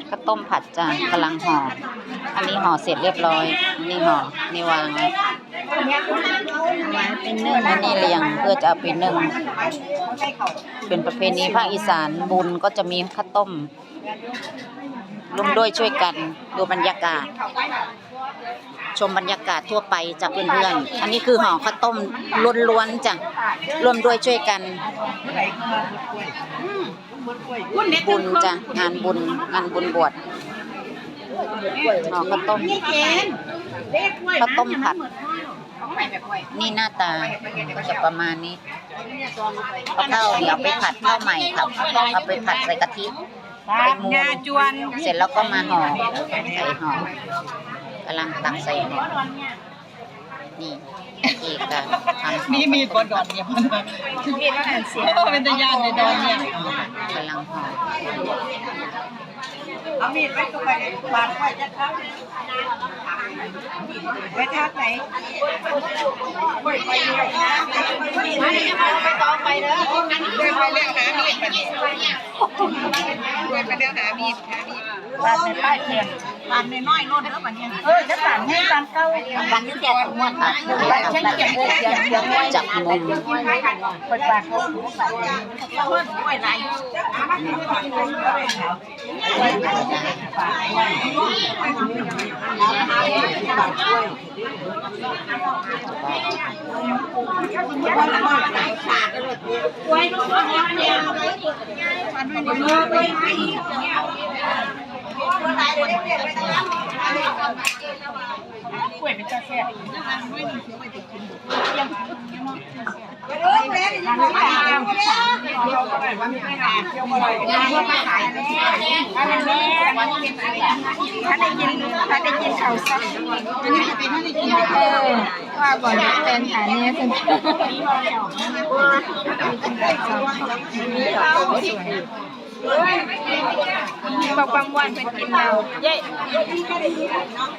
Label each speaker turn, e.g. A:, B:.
A: ข้าวต้มผัดจ้ะกำลังห่ออันนี้ห่อเสร็จเรียบร้อยนี่ห่อนี่วางไว้เป็นนึ่งอันนี้เรียงเพื่อจะเอาไปนึ่งเป็นประเพณีภาคอีสานบุญก็จะมีข้าวต้มร่วมด้วยช่วยกันดูบรรยากาศชมบรรยากาศทั่วไปจากเพื่อนๆอันนี้คือห่อข้าวต้มล้วนๆจ้ะร่วมด้วยช่วยกันบุญจ้ะงานบุญบวชห่อข้าวต้มผัดนี่หน้าตาก็จะประมาณนี้ข้าวเดี๋ยวไปผัดข้าวใหม่ครับเอาไปผัดใส่กะทิไปมูเสร็จแล้วก็มาห่อใส่ห่อกำลังตักใส่ห่อนี่อีกอะทำ
B: มีบอลดอนเนี่ยมีก็หันเสียเป็นตะยานในดอนเนี่ย
A: กำลังห่อ
B: เอามีดไปตรงไหนบาดไว้จะทับไปทับไหนไปต่อไปเด้อไปเรื่องหามีดไปเรื่องหามีดบาดในป้ายเทียนบาดในน้อยโน่นเด้อบัดเนี่ยจะบาดให้บาดเก้าบาดนี่แก่ม้วนค่ะฉันเก็บ
A: จับมุม
B: เปิดปากเขาเพิ่นไว้หลายกล้วยเป็นแซ่บถ้าได้กินเขาซักอันนี้จะเป็นถ้าได้กินว่าบ่อยเป็นฐานนี้คือบอกบางวันเป็นกินเราเย้